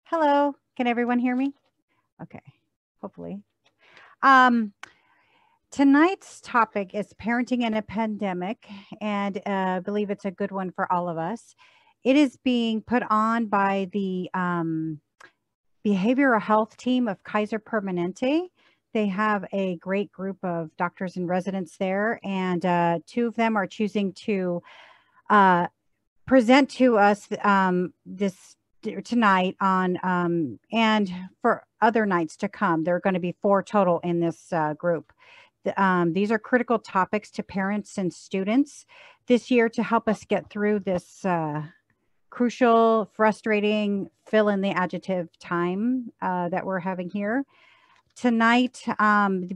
Hello, can everyone hear me? Okay, hopefully. Um, Tonight's topic is parenting in a pandemic, and I believe it's a good one for all of us. It is being put on by the behavioral health team of Kaiser Permanente. They have a great group of doctors and residents there, and two of them are choosing to uh, present to us this tonight on and for other nights to come. There are going to be four total in this group. These are critical topics to parents and students this year to help us get through this crucial, frustrating, fill in the adjective time that we're having here. Tonight,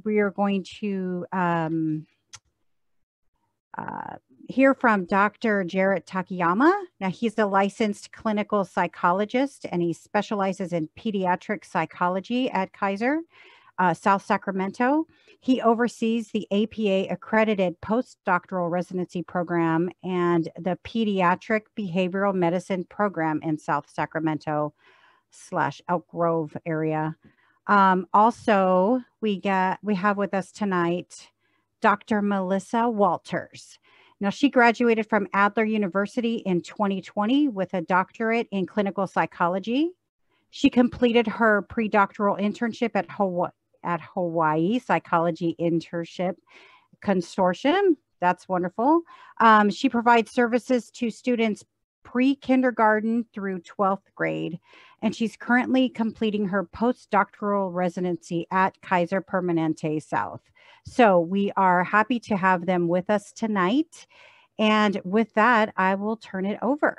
we are going to uh, hear from Dr. Jarrett Takayama. Now, he's a licensed clinical psychologist and he specializes in pediatric psychology at Kaiser, South Sacramento. He oversees the APA accredited postdoctoral residency program and the pediatric behavioral medicine program in South Sacramento / Elk Grove area. Also, we have with us tonight Dr. Melissa Walters. Now, she graduated from Adler University in 2020 with a doctorate in clinical psychology. She completed her pre-doctoral internship at Hawaii Psychology Internship Consortium. That's wonderful. She provides services to students pre-kindergarten through 12th grade, and she's currently completing her postdoctoral residency at Kaiser Permanente South. So we are happy to have them with us tonight. And with that, I will turn it over.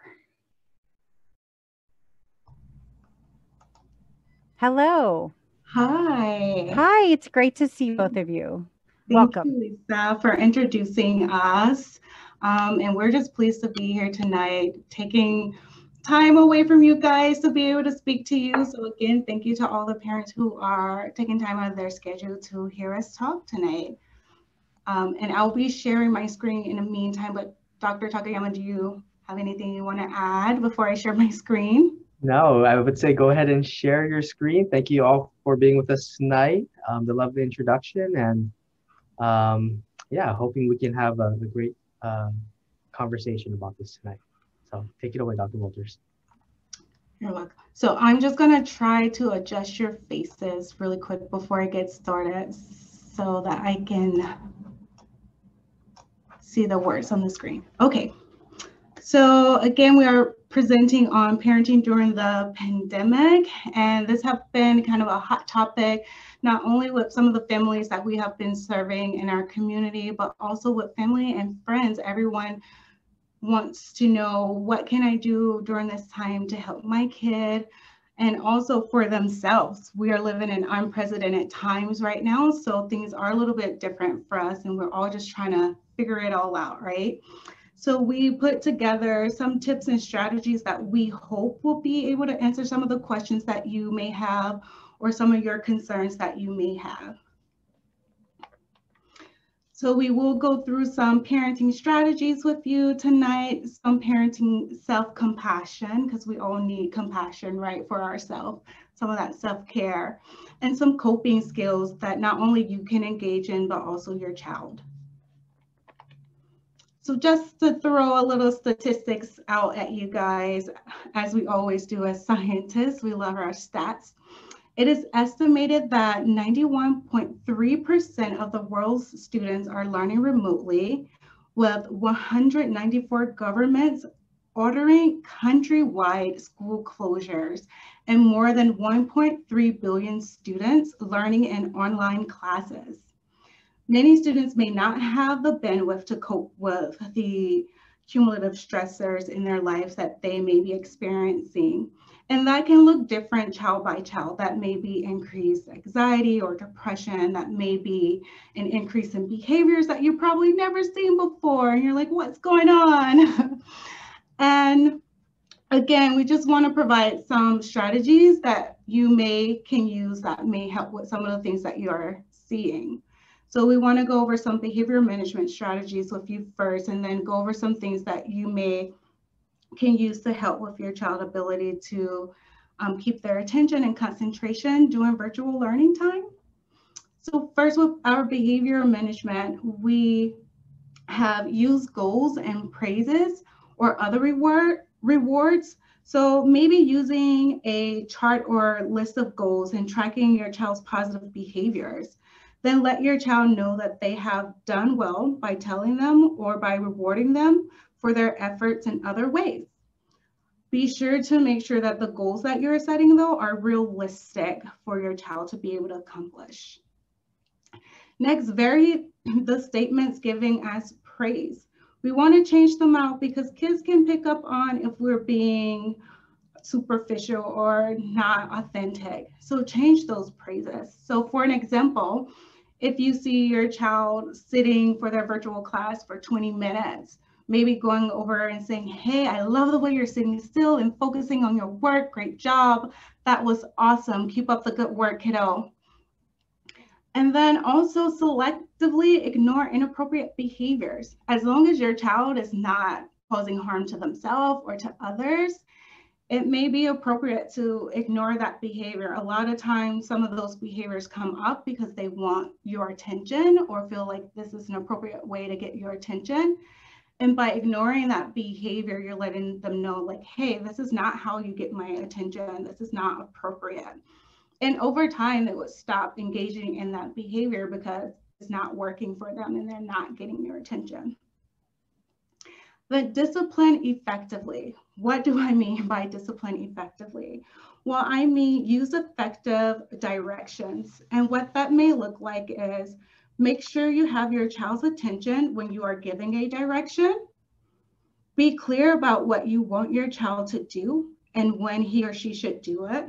Hello. Hi. Hi, it's great to see both of you. Welcome. Thank you, Lisa, for introducing us. And we're just pleased to be here tonight, taking time away from you guys to be able to speak to you. So again, thank you to all the parents who are taking time out of their schedule to hear us talk tonight. And I'll be sharing my screen in the meantime, but Dr. Takayama, do you have anything you want to add before I share my screen? No, I would say go ahead and share your screen. Thank you all for being with us tonight. The lovely introduction, and yeah, hoping we can have a great conversation about this tonight. So take it away, Dr. Walters. You're welcome. So I'm just going to try to adjust your faces really quick before I get started so that I can see the words on the screen. Okay. So again, we are presenting on parenting during the pandemic, and this has been kind of a hot topic, not only with some of the families that we have been serving in our community, but also with family and friends. Everyone wants to know, what can I do during this time to help my kid and also for themselves? We are living in unprecedented times right now, so things are a little bit different for us, and we're all just trying to figure it all out, right? So we put together some tips and strategies that we hope will be able to answer some of the questions that you may have or some of your concerns that you may have. So we will go through some parenting strategies with you tonight, some parenting self-compassion, because we all need compassion, right, for ourselves, some of that self-care, and some coping skills that not only you can engage in, but also your child. So just to throw a little statistics out at you guys, as we always do as scientists, we love our stats. It is estimated that 91.3% of the world's students are learning remotely, with 194 governments ordering countrywide school closures and more than 1.3 billion students learning in online classes. Many students may not have the bandwidth to cope with the cumulative stressors in their lives that they may be experiencing. And that can look different child by child. That may be increased anxiety or depression. That may be an increase in behaviors that you've probably never seen before. And you're like, what's going on? And again, we just want to provide some strategies that you can use that may help with some of the things that you're seeing. So we want to go over some behavior management strategies with you first, and then go over some things that you can use to help with your child's ability to keep their attention and concentration during virtual learning time? So first, with our behavior management, we have used goals and praises or other rewards. So maybe using a chart or list of goals and tracking your child's positive behaviors. Then let your child know that they have done well by telling them or by rewarding them for their efforts in other ways. Be sure to make sure that the goals that you're setting, though, are realistic for your child to be able to accomplish. Next, vary the statements giving as praise. We want to change them out because kids can pick up on if we're being superficial or not authentic. So change those praises. So for an example, if you see your child sitting for their virtual class for 20 minutes, maybe going over and saying, hey, I love the way you're sitting still and focusing on your work. Great job. That was awesome. Keep up the good work, kiddo. And then also selectively ignore inappropriate behaviors. As long as your child is not causing harm to themselves or to others, it may be appropriate to ignore that behavior. A lot of times, some of those behaviors come up because they want your attention or feel like this is an appropriate way to get your attention. And by ignoring that behavior, you're letting them know like, hey, this is not how you get my attention. This is not appropriate. And over time, they would stop engaging in that behavior because it's not working for them and they're not getting your attention. But discipline effectively. What do I mean by discipline effectively? Well, I mean use effective directions. And what that may look like is make sure you have your child's attention when you are giving a direction. Be clear about what you want your child to do and when he or she should do it.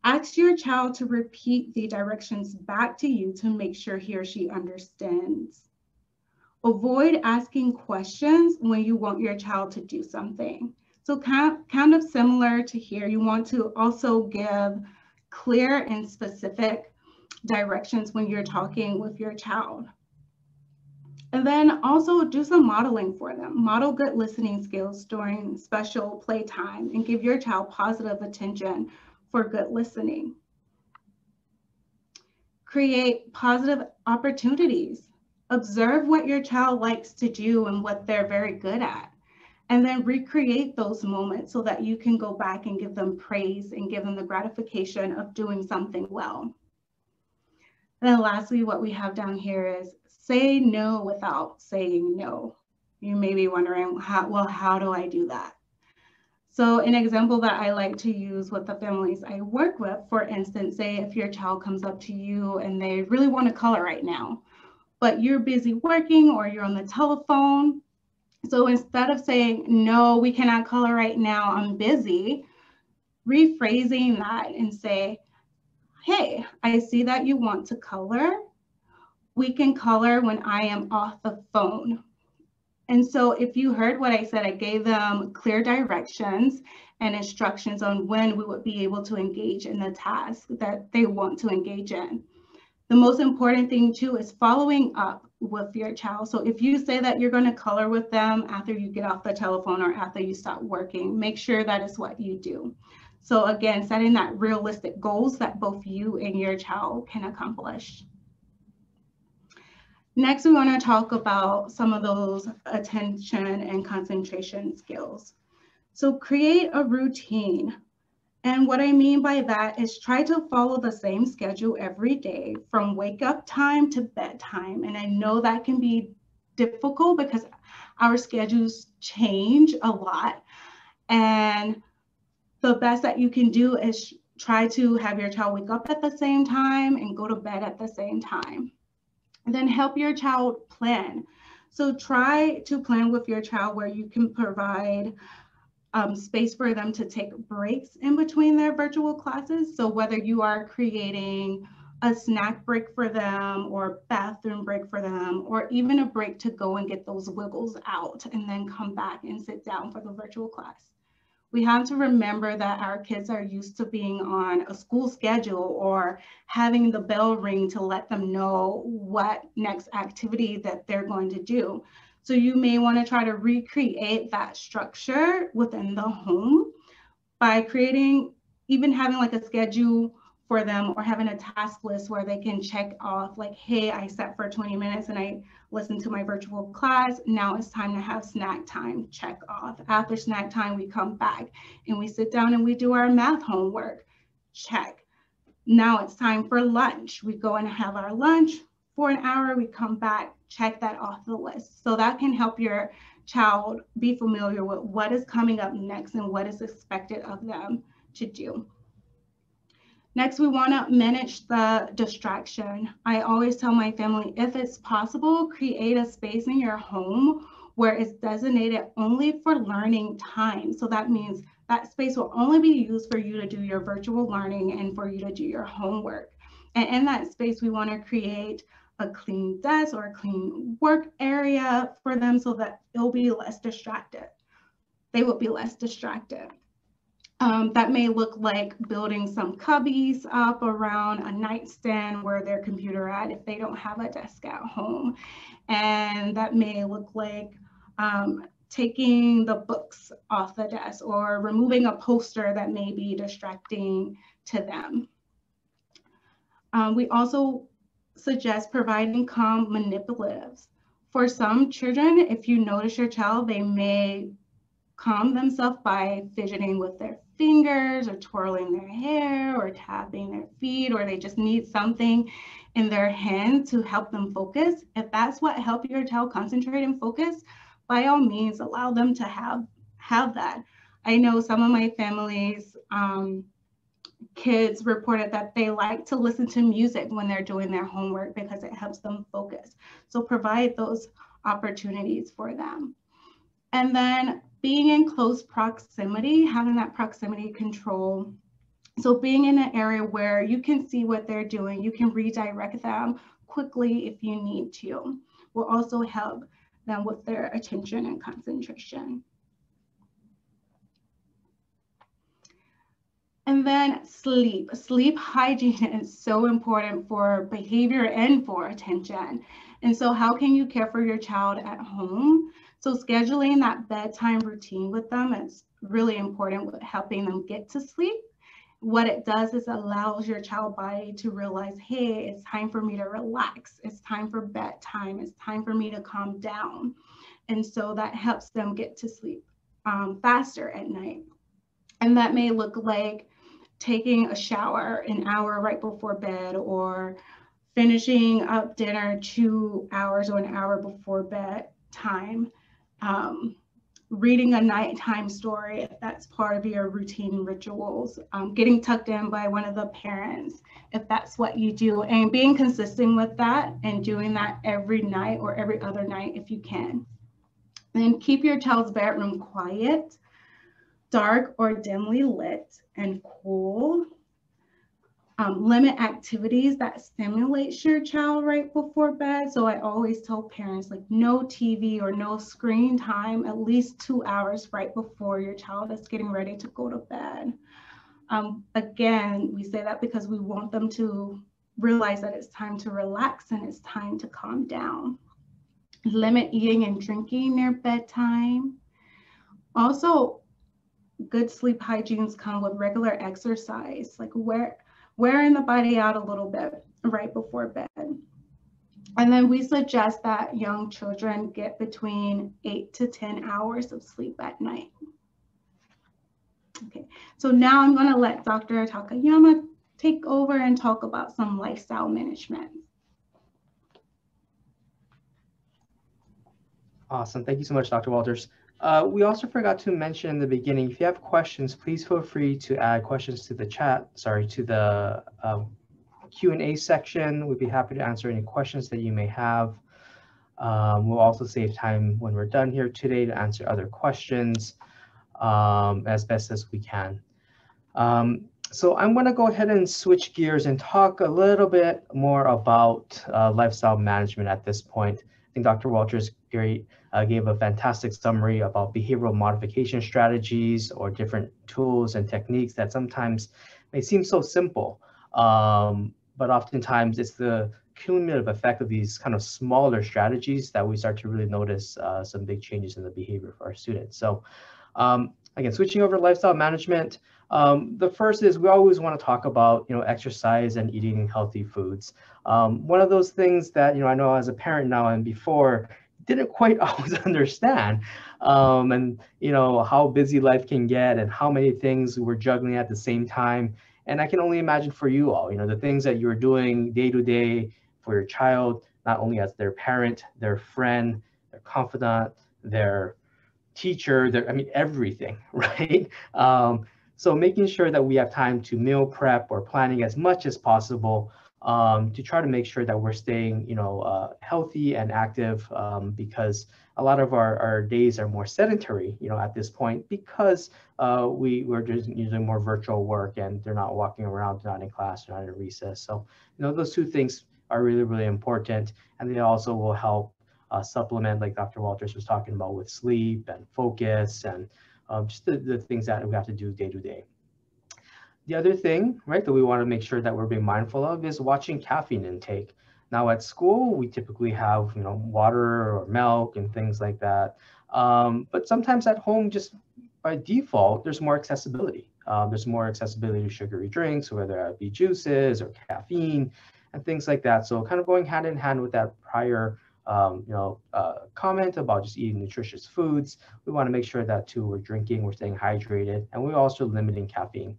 Ask your child to repeat the directions back to you to make sure he or she understands. Avoid asking questions when you want your child to do something. So kind of similar to here, you want to also give clear and specific directions when you're talking with your child. And then also do some modeling for them. Model good listening skills during special playtime and give your child positive attention for good listening. Create positive opportunities. Observe what your child likes to do and what they're very good at. And then recreate those moments so that you can go back and give them praise and give them the gratification of doing something well. And then lastly, what we have down here is say no without saying no. You may be wondering, how do I do that? So an example that I like to use with the families I work with, for instance, say if your child comes up to you and they really want to color right now, but you're busy working or you're on the telephone. So instead of saying, no, we cannot color right now, I'm busy, rephrasing that and say, hey, I see that you want to color. We can color when I am off the phone. And so if you heard what I said, I gave them clear directions and instructions on when we would be able to engage in the task that they want to engage in. The most important thing too is following up with your child. So if you say that you're going to color with them after you get off the telephone or after you stop working, make sure that is what you do. So again, setting that realistic goals that both you and your child can accomplish. Next, we want to talk about some of those attention and concentration skills. So create a routine. And what I mean by that is try to follow the same schedule every day from wake up time to bedtime. And I know that can be difficult because our schedules change a lot. And the best that you can do is try to have your child wake up at the same time and go to bed at the same time. And then help your child plan. So try to plan with your child where you can provide space for them to take breaks in between their virtual classes. So whether you are creating a snack break for them or bathroom break for them, or even a break to go and get those wiggles out and then come back and sit down for the virtual class. We have to remember that our kids are used to being on a school schedule or having the bell ring to let them know what next activity that they're going to do. So you may want to try to recreate that structure within the home by creating, even having like a schedule for them, or having a task list where they can check off like, hey, I sat for 20 minutes and I listened to my virtual class. Now it's time to have snack time, check off. After snack time, we come back and we sit down and we do our math homework, check. Now it's time for lunch. We go and have our lunch for an hour, we come back, check that off the list. So that can help your child be familiar with what is coming up next and what is expected of them to do. Next, we want to manage the distraction. I always tell my family, if it's possible, create a space in your home where it's designated only for learning time. So that means that space will only be used for you to do your virtual learning and for you to do your homework. And in that space, we want to create a clean desk or a clean work area for them so that they'll be less distracted. They will be less distracted. That may look like building some cubbies up around a nightstand where their computer at if they don't have a desk at home. And that may look like taking the books off the desk or removing a poster that may be distracting to them. We also suggest providing calm manipulatives. For some children, if you notice your child, they may calm themselves by fidgeting with their fingers or twirling their hair or tapping their feet, or they just need something in their hand to help them focus. If that's what helps your child concentrate and focus, by all means, allow them to have that. I know some of my family's kids reported that they like to listen to music when they're doing their homework because it helps them focus. So provide those opportunities for them. And then being in close proximity, having that proximity control. So being in an area where you can see what they're doing, you can redirect them quickly if you need to, will also help them with their attention and concentration. And then sleep. Sleep hygiene is so important for behavior and for attention. And so how can you care for your child at home? So scheduling that bedtime routine with them is really important with helping them get to sleep. What it does is allows your child body to realize, hey, it's time for me to relax. It's time for bedtime. It's time for me to calm down. And so that helps them get to sleep faster at night. And that may look like taking a shower an hour right before bed, or finishing up dinner 2 hours or an hour before bedtime. Reading a nighttime story, if that's part of your routine rituals, getting tucked in by one of the parents, if that's what you do, and being consistent with that and doing that every night or every other night if you can. Then keep your child's bedroom quiet, dark or dimly lit, and cool. Limit activities that stimulate your child right before bed. So I always tell parents, like, no TV or no screen time at least 2 hours right before your child is getting ready to go to bed. Again, we say that because we want them to realize that it's time to relax and it's time to calm down. Limit eating and drinking near bedtime. Also, good sleep hygienes come with regular exercise, like wearing the body out a little bit right before bed. And then we suggest that young children get between 8 to 10 hours of sleep at night. Okay, so now I'm going to let Dr. Takayama take over and talk about some lifestyle management. Awesome. Thank you so much, Dr. Walters. We also forgot to mention in the beginning, if you have questions, please feel free to add questions to the chat, to the Q&A section. We'd be happy to answer any questions that you may have. We'll also save time when we're done here today to answer other questions as best as we can. So I'm going to go ahead and switch gears and talk a little bit more about lifestyle management at this point. I think Dr. Walters gave a fantastic summary about behavioral modification strategies or different tools and techniques that sometimes may seem so simple, but oftentimes it's the cumulative effect of these kind of smaller strategies that we start to really notice some big changes in the behavior for our students. So again, switching over to lifestyle management. The first is we always want to talk about, exercise and eating healthy foods. One of those things that, I know as a parent now and before didn't quite always understand, and, how busy life can get and how many things we're juggling at the same time. And I can only imagine for you all, the things that you're doing day to day for your child, not only as their parent, their friend, their confidant, their teacher, I mean, everything, right? So making sure that we have time to meal prep or planning as much as possible, to try to make sure that we're staying, healthy and active, because a lot of our days are more sedentary, at this point, because we're just using more virtual work and they're not walking around, they're not in class, they're not in recess. So, those two things are really, really important. And they also will help supplement, like Dr. Walters was talking about, with sleep and focus and just the things that we have to do day to day. The other thing, right, that we want to make sure that we're being mindful of is watching caffeine intake. Now at school, we typically have, water or milk and things like that. But sometimes at home, just by default, there's more accessibility. There's more accessibility to sugary drinks, whether it be juices or caffeine and things like that. So kind of going hand in hand with that prior comment about just eating nutritious foods. We want to make sure that too we're drinking, we're staying hydrated, and we're also limiting caffeine.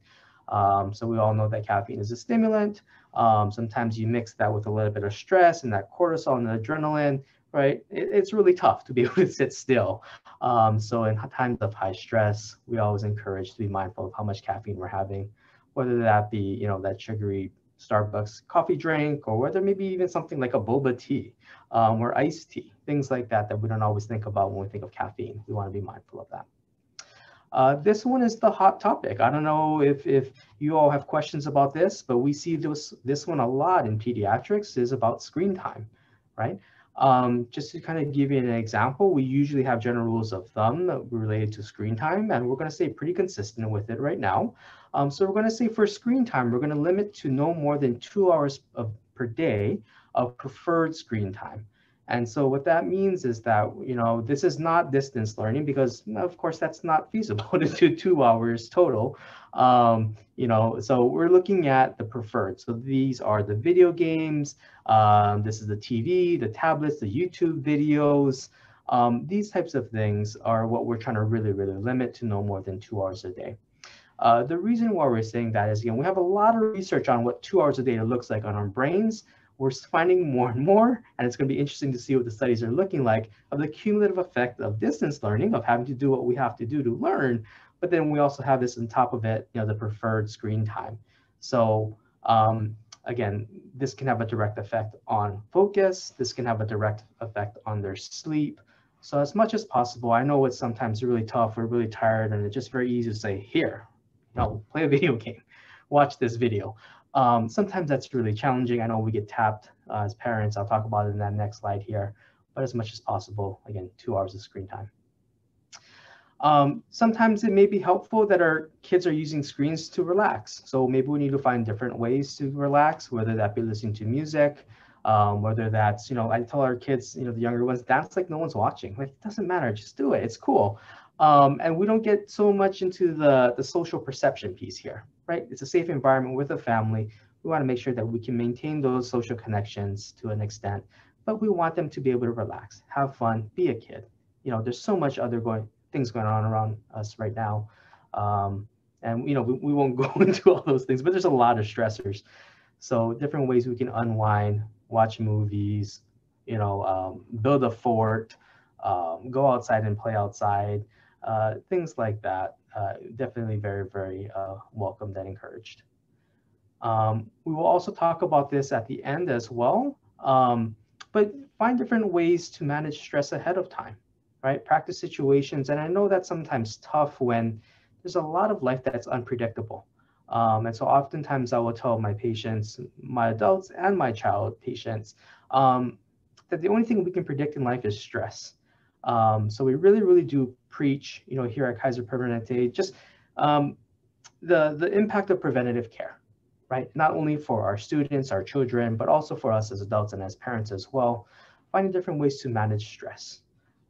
So we all know that caffeine is a stimulant. Sometimes you mix that with a little bit of stress and that cortisol and the adrenaline, right? It's really tough to be able to sit still. So in times of high stress, we always encourage to be mindful of how much caffeine we're having, whether that be, that sugary Starbucks coffee drink, or whether maybe even something like a boba tea, or iced tea, things like that that we don't always think about when we think of caffeine. We want to be mindful of that. This one is the hot topic. I don't know if you all have questions about this, but we see this one a lot in pediatrics, is about screen time, right? Just to kind of give you an example, we usually have general rules of thumb related to screen time, and we're going to stay pretty consistent with it right now. So we're going to say for screen time, we're going to limit to no more than 2 hours per day of preferred screen time. And so what that means is that, this is not distance learning, because of course that's not feasible to do 2 hours total. So we're looking at the preferred. So these are the video games. This is the TV, the tablets, the YouTube videos. These types of things are what we're trying to really, really limit to no more than 2 hours a day. The reason why we're saying that is, we have a lot of research on what 2 hours a day looks like on our brains. We're finding more and more, and it's going to be interesting to see what the studies are looking like of the cumulative effect of distance learning, of having to do what we have to do to learn. But then we also have this on top of it, the preferred screen time. So again, this can have a direct effect on focus. This can have a direct effect on their sleep. So as much as possible, I know it's sometimes really tough, we're really tired, and it's just very easy to say, here, play a video game, watch this video. Sometimes that's really challenging. I know we get tapped as parents. I'll talk about it in that next slide here. But as much as possible, again, 2 hours of screen time. Sometimes it may be helpful that our kids are using screens to relax. So maybe we need to find different ways to relax, whether that be listening to music, whether that's, I tell our kids, the younger ones, dance like no one's watching. Like, it doesn't matter, just do it, it's cool. And we don't get so much into the social perception piece here, right? It's a safe environment with a family. We want to make sure that we can maintain those social connections to an extent, but we want them to be able to relax, have fun, be a kid. There's so much other things going on around us right now. And, we won't go into all those things, but there's a lot of stressors. So different ways we can unwind, watch movies, build a fort, go outside and play outside. Things like that, definitely very, very welcomed and encouraged. We will also talk about this at the end as well, but find different ways to manage stress ahead of time, right? Practice situations, and I know that's sometimes tough when there's a lot of life that's unpredictable. And so oftentimes I will tell my patients, my adults and my child patients, that the only thing we can predict in life is stress. So we really, really do preach, here at Kaiser Permanente, just the impact of preventative care, right? Not only for our students, our children, but also for us as adults and as parents as well, finding different ways to manage stress.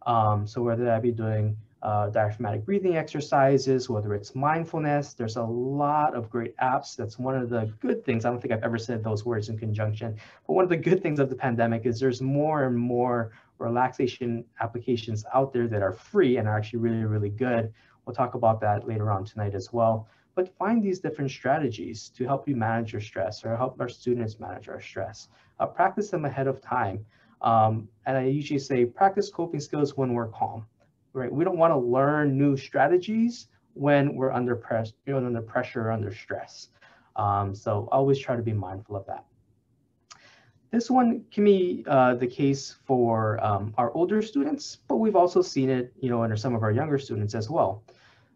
So whether that be doing diaphragmatic breathing exercises, whether it's mindfulness. There's a lot of great apps. That's one of the good things. I don't think I've ever said those words in conjunction, but one of the good things of the pandemic is there's more and more relaxation applications out there that are free and are actually really, really good. We'll talk about that later on tonight as well. But find these different strategies to help you manage your stress or help our students manage our stress. Practice them ahead of time. And I usually say practice coping skills when we're calm, right? We don't want to learn new strategies when we're under pressure, under pressure or under stress. So always try to be mindful of that. This one can be the case for our older students, but we've also seen it, under some of our younger students as well.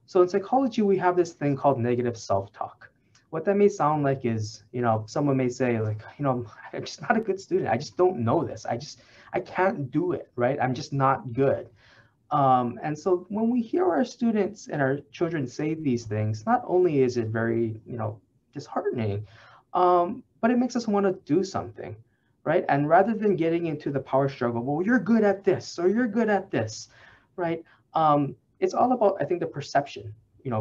So in psychology, we have this thing called negative self-talk. What that may sound like is, someone may say like, I'm just not a good student. I just don't know this. I can't do it, right? I'm just not good. And so when we hear our students and our children say these things, not only is it very, disheartening, but it makes us want to do something, right? And rather than getting into the power struggle, well, you're good at this or you're good at this, right? It's all about, I think, the perception,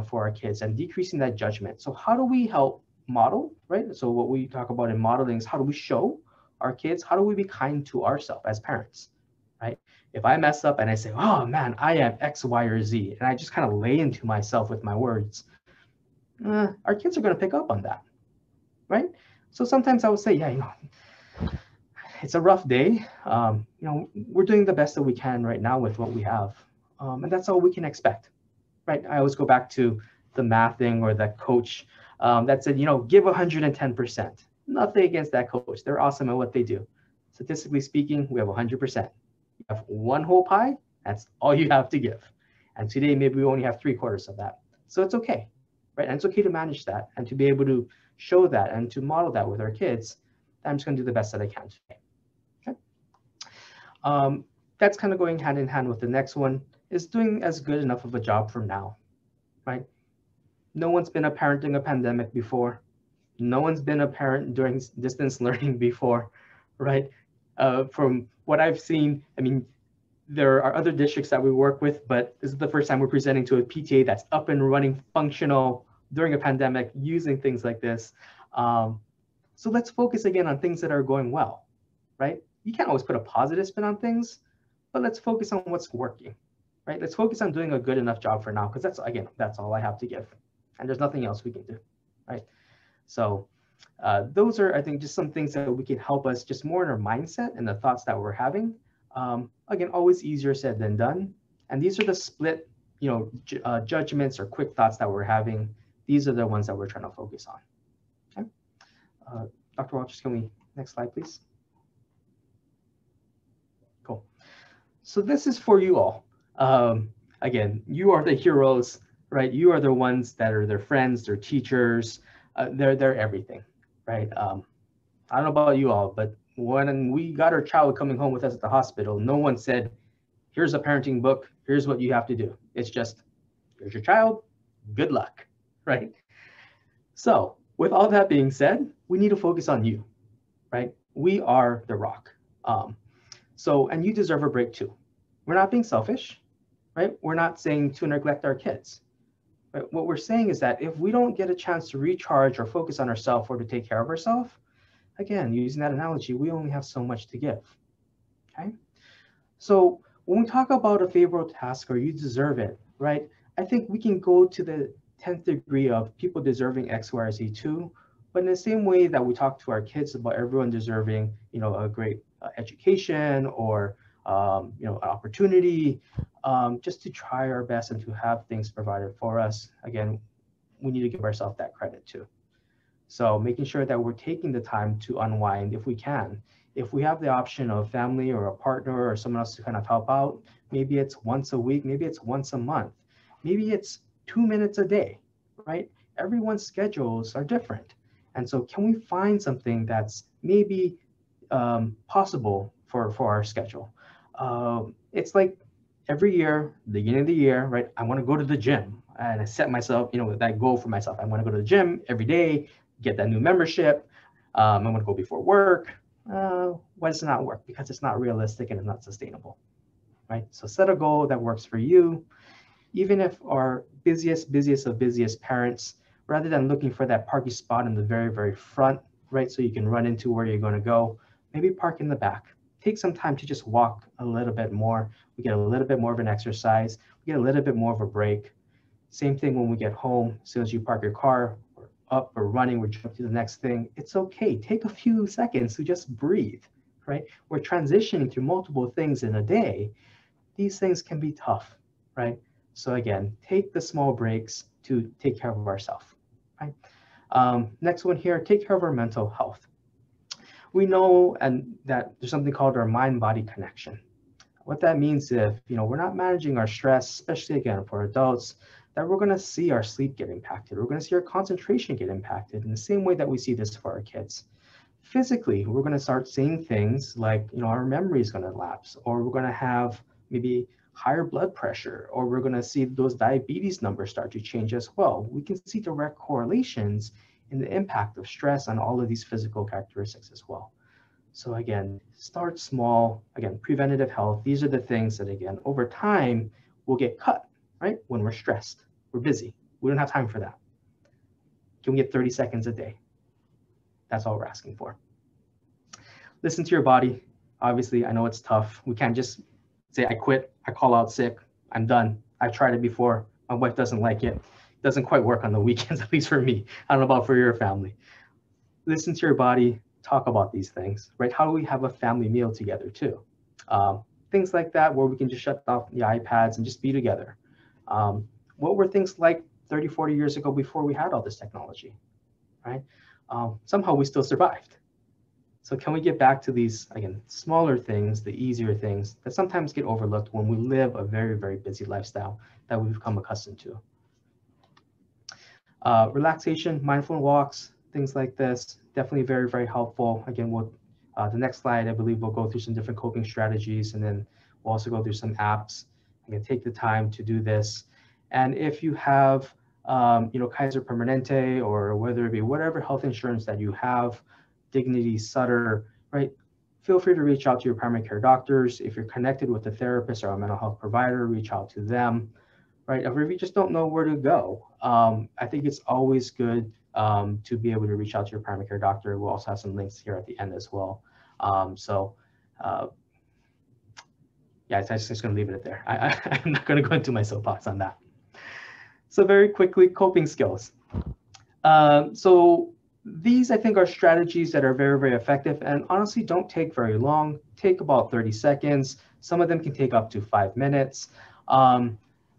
for our kids and decreasing that judgment. So how do we help model, right? So what we talk about in modeling is how do we show our kids, how do we be kind to ourselves as parents, right? If I mess up and I say, oh man, I am X, Y, or Z, and I just kind of lay into myself with my words, our kids are going to pick up on that, right? So sometimes I would say, yeah, it's a rough day. We're doing the best that we can right now with what we have. And that's all we can expect, right? I always go back to the math thing or that coach that said, give 110%. Nothing against that coach. They're awesome at what they do. Statistically speaking, we have 100%. You have one whole pie, that's all you have to give. And today, maybe we only have 3/4 of that. So it's okay, right? And it's okay to manage that and to be able to show that and to model that with our kids. I'm just going to do the best that I can today. Okay. That's kind of going hand in hand with the next one, is doing as good enough of a job for now, right? No one's been a parent during a pandemic before. No one's been a parent during distance learning before, right? From what I've seen, I mean, there are other districts that we work with, but this is the first time we're presenting to a PTA that's up and running, functional during a pandemic, using things like this. So let's focus again on things that are going well, right? You can't always put a positive spin on things, but let's focus on what's working, right? Let's focus on doing a good enough job for now, because that's all I have to give. And there's nothing else we can do, right? So those are, I think, just some things that we can help us just more in our mindset and the thoughts that we're having. Again, always easier said than done. And these are the split, judgments or quick thoughts that we're having. These are the ones that we're trying to focus on. Okay. Dr. Walters, can we, next slide, please? Cool. So this is for you all. Again, you are the heroes, right? You are the ones that are their friends, their teachers, they're everything, right? I don't know about you all, but when we got our child coming home with us at the hospital, no one said, here's a parenting book, here's what you have to do. It's just, here's your child, good luck, right? So with all that being said, we need to focus on you, right? We are the rock. And you deserve a break too. We're not being selfish, right? We're not saying to neglect our kids. But what we're saying is that if we don't get a chance to recharge or focus on ourselves or to take care of ourselves, again, using that analogy, we only have so much to give, okay? So when we talk about a favorable task or you deserve it, right? I think we can go to the 10th degree of people deserving X, Y, or Z too, but in the same way that we talk to our kids about everyone deserving, a great education or, an opportunity, just to try our best and to have things provided for us. Again, we need to give ourselves that credit too. So making sure that we're taking the time to unwind if we can. If we have the option of family or a partner or someone else to kind of help out, maybe it's once a week, maybe it's once a month, maybe it's 2 minutes a day, right? Everyone's schedules are different. And so can we find something that's maybe possible for our schedule? It's like every year, beginning of the year, right? I want to go to the gym and I set myself, that goal for myself. I want to go to the gym every day, get that new membership. I want to go before work. Why does it not work? Because it's not realistic and it's not sustainable, right? So set a goal that works for you. even if our busiest of busiest parents, rather than looking for that parking spot in the very, very front, right, so you can run into where you're going to go, maybe park in the back. Take some time to just walk a little bit more. We get a little bit more of an exercise. We get a little bit more of a break. Same thing when we get home. As soon as you park your car, we're up, we're running, we're jumping to the next thing. It's okay. Take a few seconds to just breathe, right? We're transitioning through multiple things in a day. These things can be tough, right? So again, take the small breaks to take care of ourselves, right? Next one here, take care of our mental health. We know that there's something called our mind-body connection. What that means if we're not managing our stress, especially again for adults, that we're going to see our sleep get impacted. We're going to see our concentration get impacted in the same way that we see this for our kids. Physically, we're going to start seeing things like our memory is going to lapse, or we're going to have maybe higher blood pressure, or we're going to see those diabetes numbers start to change as well. We can see direct correlations in the impact of stress on all of these physical characteristics as well. So again, start small. Again, preventative health. These are the things that, again, over time will get cut, right? When we're stressed, we're busy. We don't have time for that. Can we get 30 seconds a day? That's all we're asking for. Listen to your body. Obviously, I know it's tough. We can't just say, I quit, I call out sick, I'm done. I've tried it before. My wife doesn't like it. It doesn't quite work on the weekends, at least for me. I don't know about for your family. Listen to your body. Talk about these things, right? How do we have a family meal together too? Things like that where we can just shut off the iPads and just be together. What were things like 30, 40 years ago before we had all this technology, right? Somehow we still survived. So can we get back to these, again, smaller things, the easier things that sometimes get overlooked when we live a very, very busy lifestyle that we've become accustomed to? Relaxation, mindful walks, things like this, definitely very, very helpful. Again, the next slide, I believe we'll go through some different coping strategies, and then we'll also go through some apps. Again, take the time to do this. And if you have, Kaiser Permanente, or whether it be whatever health insurance that you have, Dignity, Sutter, right? Feel free to reach out to your primary care doctors. If you're connected with a therapist or a mental health provider, reach out to them, right? Or if you just don't know where to go, I think it's always good to be able to reach out to your primary care doctor. We'll also have some links here at the end as well. Yeah, I'm just going to leave it at there. I'm not going to go into my soapbox on that. So very quickly, coping skills. So these, I think, are strategies that are very, very effective and honestly don't take very long. Take about 30 seconds. Some of them can take up to 5 minutes.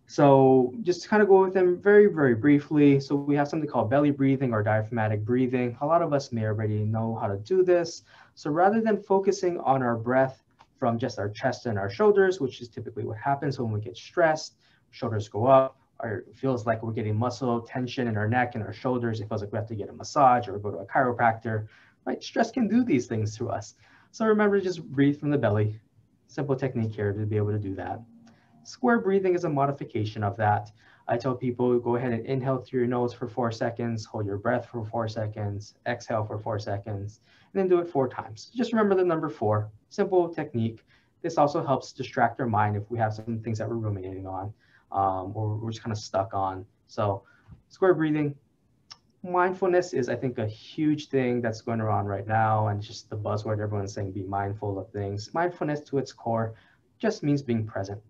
So just to kind of go with them very, very briefly. So we have something called belly breathing or diaphragmatic breathing. A lot of us may already know how to do this. So rather than focusing on our breath from just our chest and our shoulders, which is typically what happens when we get stressed, shoulders go up, or it feels like we're getting muscle tension in our neck and our shoulders. It feels like we have to get a massage or go to a chiropractor, right? Stress can do these things to us. So remember to just breathe from the belly. Simple technique here to be able to do that. Square breathing is a modification of that. I tell people, go ahead and inhale through your nose for 4 seconds, hold your breath for 4 seconds, exhale for 4 seconds, and then do it 4 times. Just remember the number 4, simple technique. This also helps distract our mind if we have some things that we're ruminating on, or we're just kind of stuck on. So square breathing. Mindfulness is, I think, a huge thing that's going around right now, and just the buzzword everyone's saying, be mindful of things. Mindfulness to its core just means being present,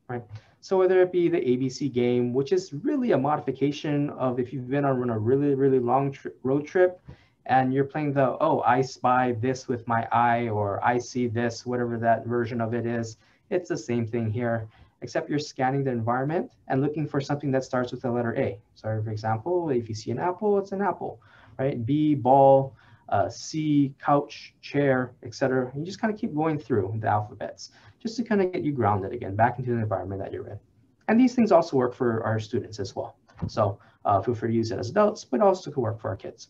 right? So whether it be the ABC game, which is really a modification of if you've been on a really, really long road trip and you're playing the, oh, I spy this with my eye, or I see this, whatever that version of it is, it's the same thing here, except you're scanning the environment and looking for something that starts with the letter A. So for example, if you see an apple, it's an apple, right? B, ball, C, couch, chair, etc. You just kind of keep going through the alphabets just to kind of get you grounded again, back into the environment that you're in. And these things also work for our students as well. So feel free to use it as adults, but also could work for our kids.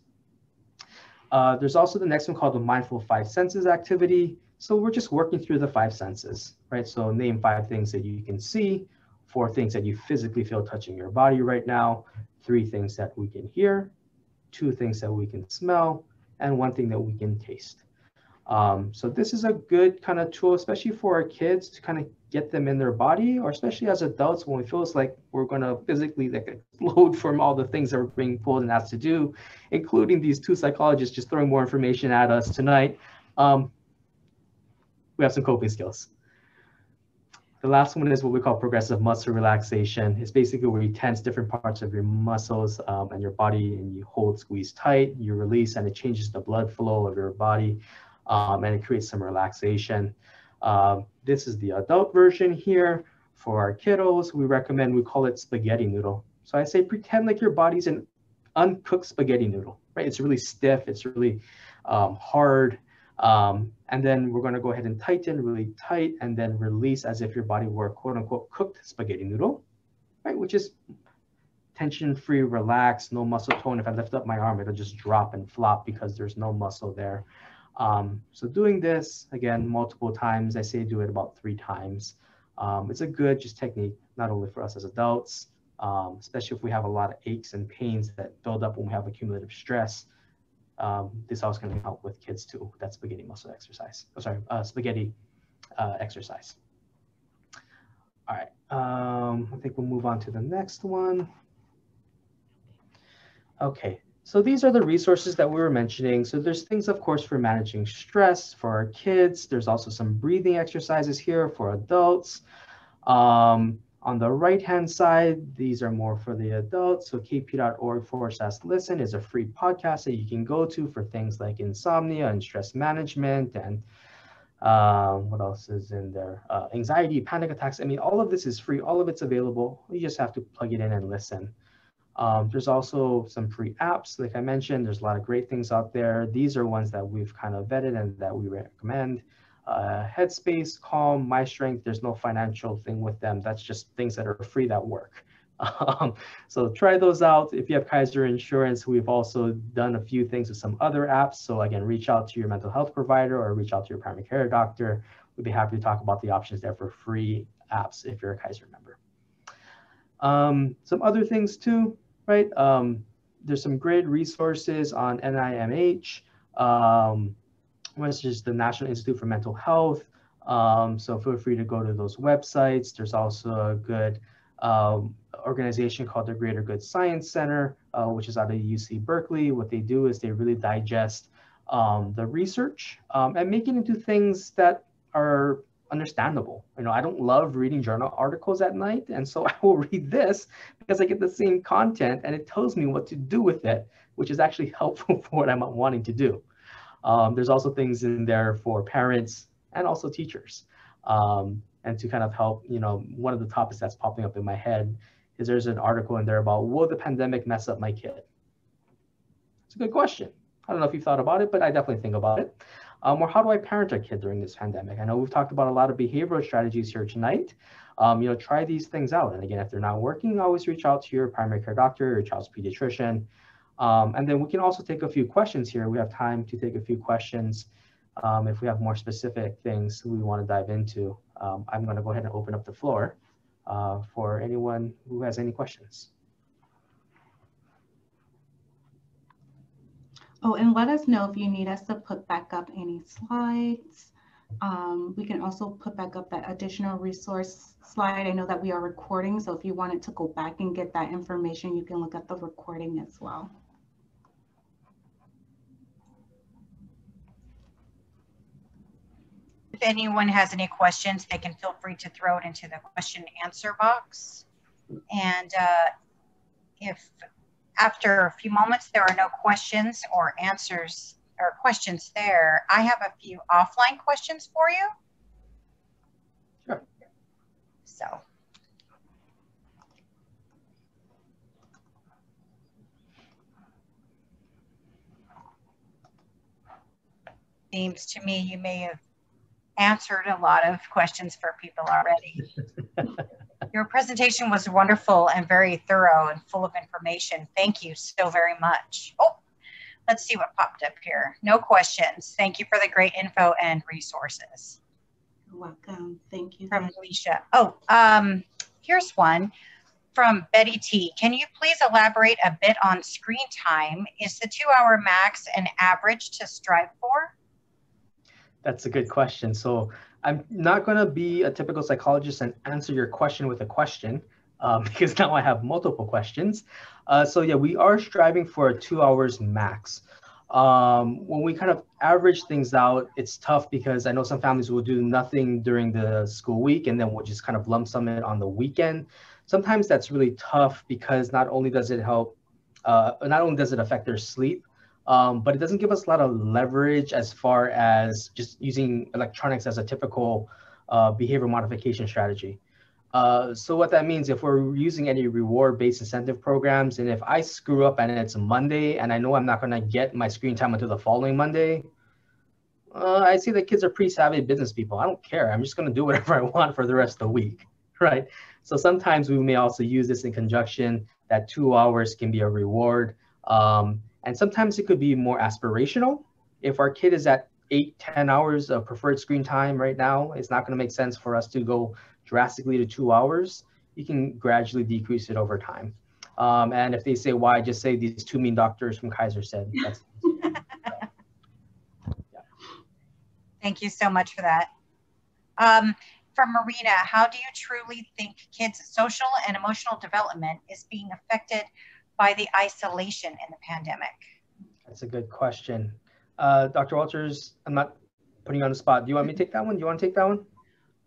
There's also the next one called the Mindful 5 Senses activity. So we're just working through the 5 senses, right? So name 5 things that you can see, 4 things that you physically feel touching your body right now, 3 things that we can hear, 2 things that we can smell, and 1 thing that we can taste. So this is a good kind of tool, especially for our kids, to kind of get them in their body, or especially as adults when we feel like we're going to physically like explode from all the things that we're being pulled and asked to do, including these two psychologists just throwing more information at us tonight. We have some coping skills. The last one is what we call progressive muscle relaxation. It's basically where you tense different parts of your muscles and your body, and you hold, squeeze tight, you release, and it changes the blood flow of your body, and it creates some relaxation. This is the adult version here. For our kiddos, we call it spaghetti noodle. So I say pretend like your body's an uncooked spaghetti noodle, right? It's really stiff, it's really hard. And then we're going to go ahead and tighten really tight, and then release as if your body were a quote unquote cooked spaghetti noodle, right? Which is tension free, relaxed, no muscle tone. If I lift up my arm, it'll just drop and flop because there's no muscle there. So doing this again multiple times, I say do it about 3 times. It's a good just technique, not only for us as adults, especially if we have a lot of aches and pains that build up when we have accumulative stress. This also can help with kids too, that spaghetti muscle exercise. Oh, sorry, spaghetti exercise. All right, I think we'll move on to the next one. Okay, so these are the resources that we were mentioning. So there's things, of course, for managing stress for our kids. There's also some breathing exercises here for adults. On the right-hand side, these are more for the adults. So kp.org/listen is a free podcast that you can go to for things like insomnia and stress management, and what else is in there? Anxiety, panic attacks. I mean, all of this is free. All of it's available. You just have to plug it in and listen. There's also some free apps. Like I mentioned, there's a lot of great things out there. These are ones that we've kind of vetted and that we recommend. Headspace, Calm, My Strength, there's no financial thing with them. That's just things that are free that work. So try those out. If you have Kaiser Insurance, we've also done a few things with some other apps. So again, reach out to your mental health provider or reach out to your primary care doctor. We'd be happy to talk about the options there for free apps if you're a Kaiser member. Some other things too, right? There's some great resources on NIMH. Which is the National Institute for Mental Health. So feel free to go to those websites. There's also a good organization called the Greater Good Science Center, which is out of UC Berkeley. What they do is they really digest the research and make it into things that are understandable. You know, I don't love reading journal articles at night, and so I will read this because I get the same content and it tells me what to do with it, which is actually helpful for what I'm wanting to do. There's also things in there for parents and also teachers. And to kind of help, you know, one of the topics that's popping up in my head is there's an article in there about, will the pandemic mess up my kid? It's a good question. I don't know if you've thought about it, but I definitely think about it. Or how do I parent a kid during this pandemic? I know we've talked about a lot of behavioral strategies here tonight. You know, try these things out. And again, if they're not working, always reach out to your primary care doctor, your child's pediatrician. And then we can also take a few questions here. We have time to take a few questions if we have more specific things we want to dive into. I'm going to go ahead and open up the floor for anyone who has any questions. Oh, and let us know if you need us to put back up any slides. We can also put back up that additional resource slide. I know that we are recording, so if you wanted to go back and get that information, you can look at the recording as well. If anyone has any questions, they can feel free to throw it into the question and answer box. And if after a few moments there are no questions or answers or questions there, I have a few offline questions for you. Sure. So. Seems to me you may have answered a lot of questions for people already. Your presentation was wonderful and very thorough and full of information. Thank you so very much. Oh, let's see what popped up here. No questions. Thank you for the great info and resources. You're welcome. Thank you. From Alicia. Oh, here's one from Betty T. Can you please elaborate a bit on screen time? Is the 2-hour max an average to strive for? That's a good question. So I'm not going to be a typical psychologist and answer your question with a question, because now I have multiple questions. So yeah, we are striving for a 2 hours max. When we kind of average things out, it's tough because I know some families will do nothing during the school week and then we'll just kind of lump sum it on the weekend. Sometimes that's really tough because not only does it affect their sleep, but it doesn't give us a lot of leverage as far as just using electronics as a typical behavior modification strategy. So what that means, if we're using any reward-based incentive programs, and if I screw up and it's Monday and I know I'm not going to get my screen time until the following Monday, I see that kids are pretty savvy business people. I don't care. I'm just going to do whatever I want for the rest of the week, right? So sometimes we may also use this in conjunction, that 2 hours can be a reward. And sometimes it could be more aspirational. If our kid is at 8, 10 hours of preferred screen time right now, it's not going to make sense for us to go drastically to 2 hours. You can gradually decrease it over time. And if they say why, just say these two mean doctors from Kaiser said. That's Thank you so much for that. From Marina, how do you truly think kids' social and emotional development is being affected by the isolation in the pandemic? That's a good question. Dr. Walters, I'm not putting you on the spot. Do you want me to take that one? Do you want to take that one?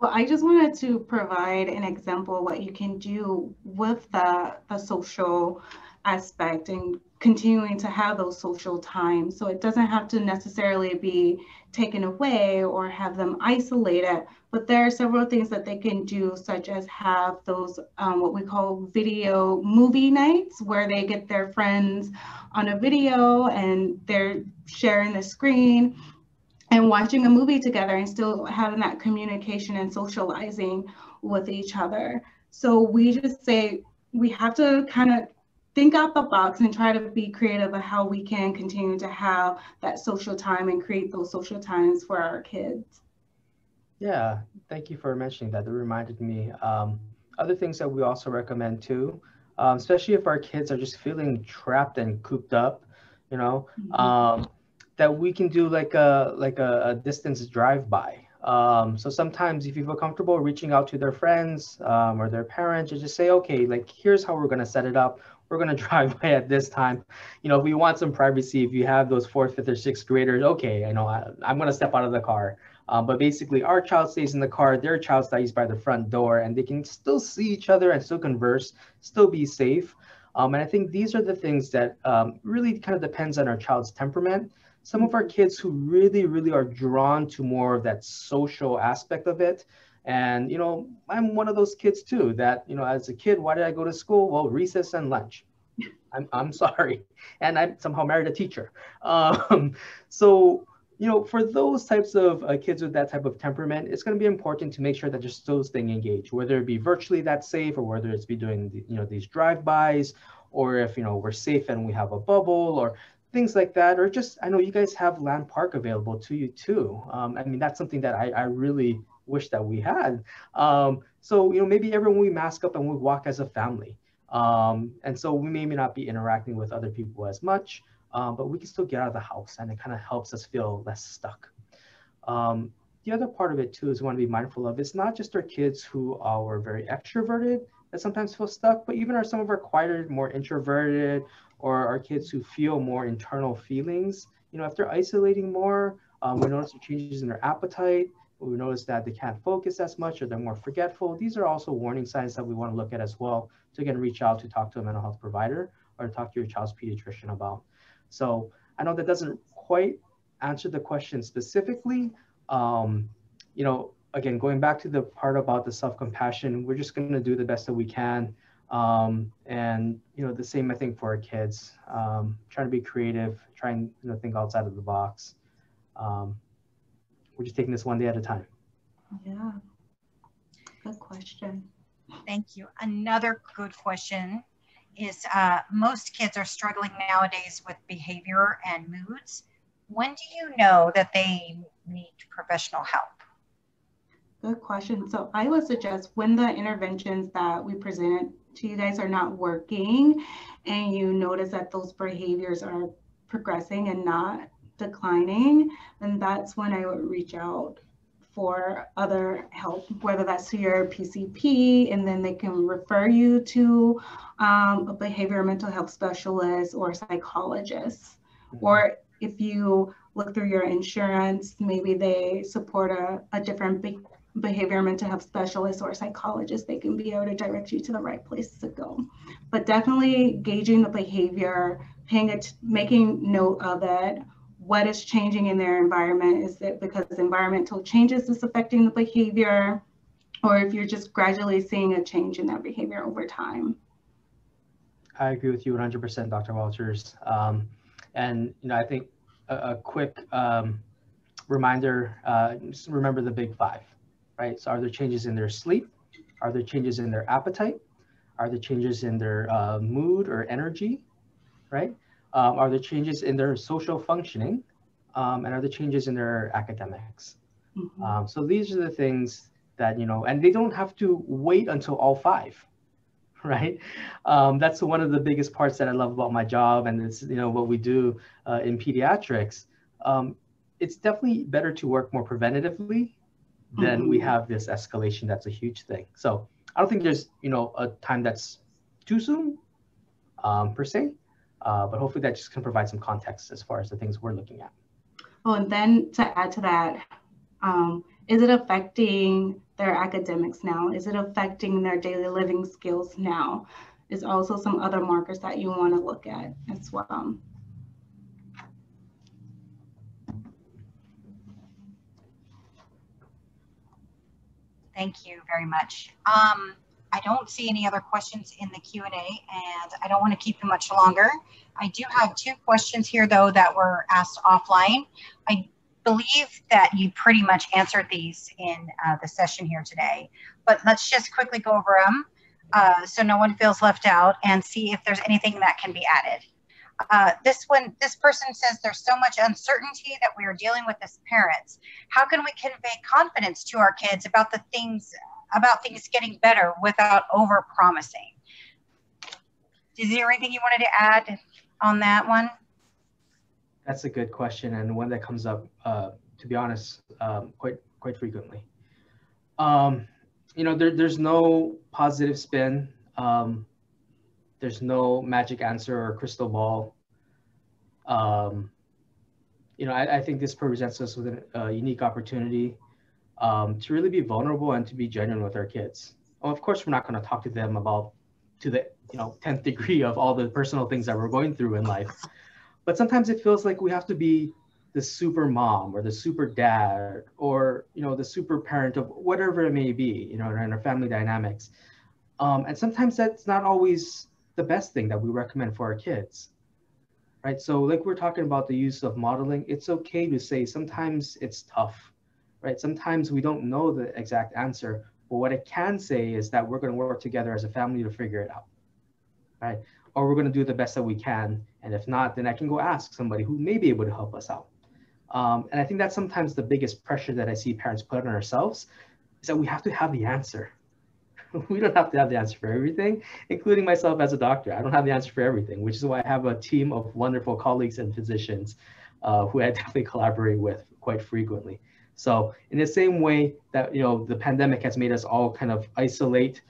Well, I just wanted to provide an example of what you can do with the social aspect and continuing to have those social times. So it doesn't have to necessarily be taken away or have them isolated, but there are several things that they can do, such as have those what we call video movie nights, where they get their friends on a video and they're sharing the screen and watching a movie together and still having that communication and socializing with each other. So we just say we have to kind of think out the box and try to be creative of how we can continue to have that social time and create those social times for our kids. Yeah, thank you for mentioning that. That reminded me. Other things that we also recommend too, especially if our kids are just feeling trapped and cooped up, you know, that we can do like a distance drive by. So sometimes if you feel comfortable reaching out to their friends or their parents, and just say, okay, like here's how we're gonna set it up. We're gonna drive by at this time. You know, if we want some privacy, if you have those fourth, fifth, or sixth graders, okay, I know I'm gonna step out of the car. But basically, our child stays in the car, their child stays by the front door, and they can still see each other and still converse, still be safe. And I think these are the things that really kind of depends on our child's temperament. Some of our kids who really, really are drawn to more of that social aspect of it. And, you know, I'm one of those kids too, that, you know, as a kid, why did I go to school? Well, recess and lunch. I'm sorry. And I somehow married a teacher. So, you know, for those types of kids with that type of temperament, it's going to be important to make sure that they're still staying engaged, whether it be virtually that safe or whether it's be doing, you know, these drive-bys, or if, you know, we're safe and we have a bubble or things like that, or just, I know you guys have Land Park available to you too. I mean, that's something that I really wish that we had. So, you know, maybe everyone we mask up and we walk as a family. And so we may not be interacting with other people as much, but we can still get out of the house and it kind of helps us feel less stuck. The other part of it too is we want to be mindful of, it's not just our kids who are very extroverted that sometimes feel stuck, but even some of our quieter, more introverted, or our kids who feel more internal feelings. You know, if they're isolating more, we notice changes in their appetite. We notice that they can't focus as much or they're more forgetful. These are also warning signs that we want to look at as well to again reach out to talk to a mental health provider or talk to your child's pediatrician about. So I know that doesn't quite answer the question specifically. You know, again, going back to the part about the self-compassion, we're just going to do the best that we can. And, you know, the same, I think, for our kids, trying to be creative, trying, you know, think outside of the box. We're just taking this one day at a time. Yeah, good question. Thank you. Another good question is most kids are struggling nowadays with behavior and moods. When do you know that they need professional help? Good question. So I would suggest when the interventions that we presented to you guys are not working and you notice that those behaviors are progressing and not declining, then that's when I would reach out for other help, whether that's to your PCP, and then they can refer you to a behavioral mental health specialist or psychologist. Or if you look through your insurance, maybe they support a different behavioral mental health specialist or psychologist. They can be able to direct you to the right place to go. But definitely gauging the behavior, making note of it. What is changing in their environment? Is it because environmental changes is affecting the behavior, or if you're just gradually seeing a change in that behavior over time? I agree with you 100%, Dr. Walters. And I think a quick reminder, just remember the big five, right? So are there changes in their sleep? Are there changes in their appetite? Are there changes in their mood or energy, right? Are there changes in their social functioning? And are there changes in their academics? Mm-hmm. So these are the things that, and they don't have to wait until all five, right? That's one of the biggest parts that I love about my job, and it's, what we do in pediatrics. It's definitely better to work more preventatively than we have this escalation. That's a huge thing. So I don't think there's, a time that's too soon per se. But hopefully that just can provide some context as far as the things we're looking at. Oh, and then to add to that, is it affecting their academics now? Is it affecting their daily living skills now? Is also some other markers that you want to look at as well. Thank you very much. I don't see any other questions in the Q&A, and I don't want to keep you much longer. I do have two questions here, though, that were asked offline. I believe that you pretty much answered these in the session here today, but let's just quickly go over them so no one feels left out and see if there's anything that can be added. This person says there's so much uncertainty that we are dealing with as parents. How can we convey confidence to our kids about things getting better without over promising? Is there anything you wanted to add on that one? That's a good question, and one that comes up, to be honest, quite frequently. There's no positive spin. There's no magic answer or crystal ball. I think this presents us with a unique opportunity to really be vulnerable and to be genuine with our kids. Well, of course, we're not going to talk to them about to the 10th degree of all the personal things that we're going through in life. But sometimes it feels like we have to be the super mom or the super dad or the super parent of whatever it may be, in our family dynamics. And sometimes that's not always the best thing that we recommend for our kids, right? So like we're talking about the use of modeling, it's okay to say sometimes it's tough, right? Sometimes we don't know the exact answer, but what I can say is that we're going to work together as a family to figure it out, right? Or we're going to do the best that we can. And if not, then I can go ask somebody who may be able to help us out. And I think that's sometimes the biggest pressure that I see parents put on ourselves is that we have to have the answer. We don't have to have the answer for everything, including myself as a doctor. I don't have the answer for everything, which is why I have a team of wonderful colleagues and physicians who I definitely collaborate with quite frequently. So in the same way that, the pandemic has made us all kind of isolate,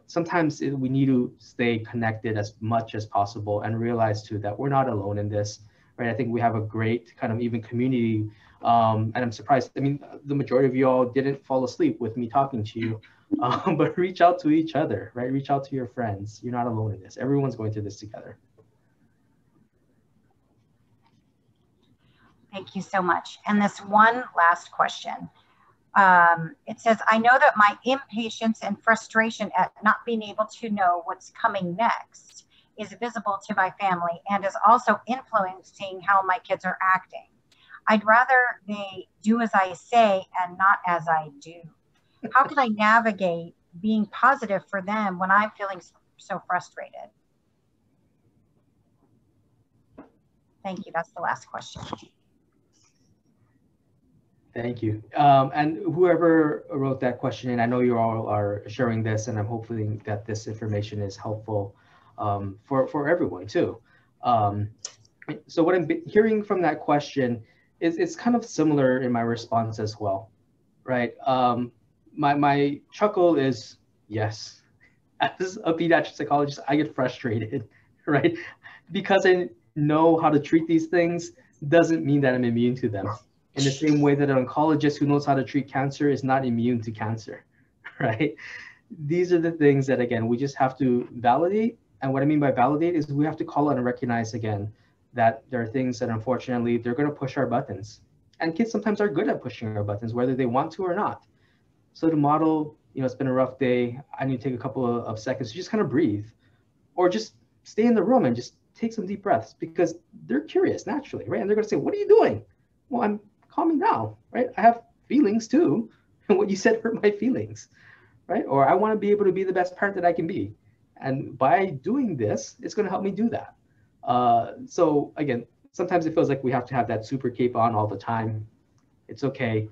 sometimes we need to stay connected as much as possible and realize too that we're not alone in this, right? I think we have a great kind of even community, and I'm surprised. I mean, the majority of you all didn't fall asleep with me talking to you, but reach out to each other, right? Reach out to your friends. You're not alone in this. Everyone's going through this together. Thank you so much. And this one last question. It says, I know that my impatience and frustration at not being able to know what's coming next is visible to my family and is also influencing how my kids are acting. I'd rather they do as I say and not as I do. How can I navigate being positive for them when I'm feeling so frustrated? Thank you. That's the last question. Thank you. And whoever wrote that question, and I know you all are sharing this, and I'm hoping that this information is helpful for everyone too. So what I'm hearing from that question is it's kind of similar in my response as well, right? My chuckle is yes. As a pediatric psychologist, I get frustrated, right? Because I know how to treat these things doesn't mean that I'm immune to them. In the same way that an oncologist who knows how to treat cancer is not immune to cancer, right? These are the things that, again, we just have to validate. And what I mean by validate is we have to call out and recognize, again, that there are things that unfortunately they're going to push our buttons. And kids sometimes are good at pushing our buttons, whether they want to or not. So to model, it's been a rough day. I need to take a couple of seconds to just kind of breathe, or just stay in the room and just take some deep breaths, because they're curious naturally, right? And they're going to say, what are you doing? Well, I'm calming down, right? I have feelings too. And what you said hurt my feelings, right? Or I want to be able to be the best parent that I can be. And by doing this, it's going to help me do that. So again, sometimes it feels like we have to have that super cape on all the time. It's okay,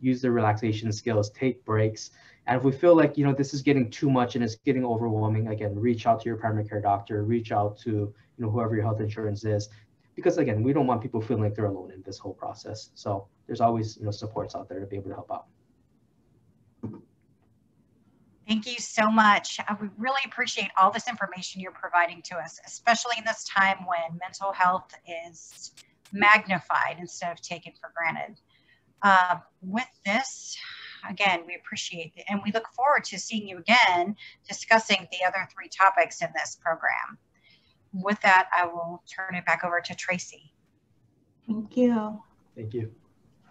use the relaxation skills, take breaks. And if we feel like, this is getting too much and it's getting overwhelming, again, reach out to your primary care doctor, reach out to, whoever your health insurance is. Because again, we don't want people feeling like they're alone in this whole process. So there's always, supports out there to be able to help out. Thank you so much. We really appreciate all this information you're providing to us, especially in this time when mental health is magnified instead of taken for granted. With this, again, we appreciate it, and we look forward to seeing you again discussing the other 3 topics in this program. With that, I will turn it back over to Tracy. Thank you. Thank you.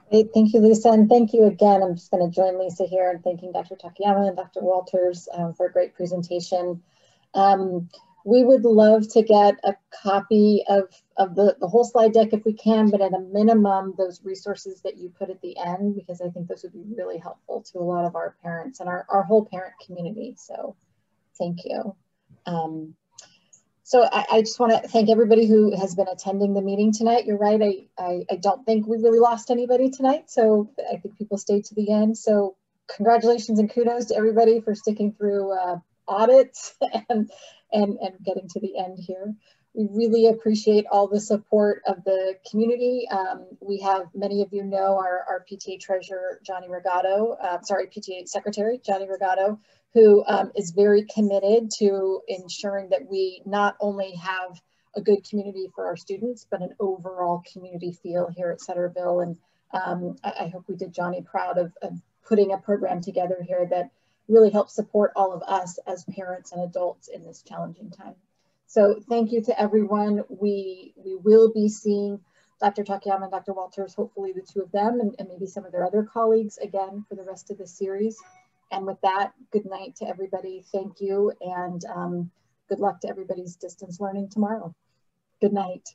Great, thank you, Lisa, and thank you again. I'm just going to join Lisa here in thanking Dr. Takayama and Dr. Walters for a great presentation. We would love to get a copy of the whole slide deck if we can, but at a minimum, those resources that you put at the end, because I think those would be really helpful to a lot of our parents and our whole parent community. So thank you. So I just want to thank everybody who has been attending the meeting tonight. You're right, I don't think we really lost anybody tonight, so I think people stayed to the end. So congratulations and kudos to everybody for sticking through audits and getting to the end here. We really appreciate all the support of the community. We have, many of you know, our PTA treasurer, Johnny Regato, PTA secretary, Johnny Regato, who is very committed to ensuring that we not only have a good community for our students, but an overall community feel here at Sutterville. And I hope we did Johnny proud of putting a program together here that really helps support all of us as parents and adults in this challenging time. So thank you to everyone. We will be seeing Dr. Takayama and Dr. Walters, hopefully the 2 of them, and maybe some of their other colleagues again for the rest of the series. And with that, good night to everybody. Thank you, and good luck to everybody's distance learning tomorrow. Good night.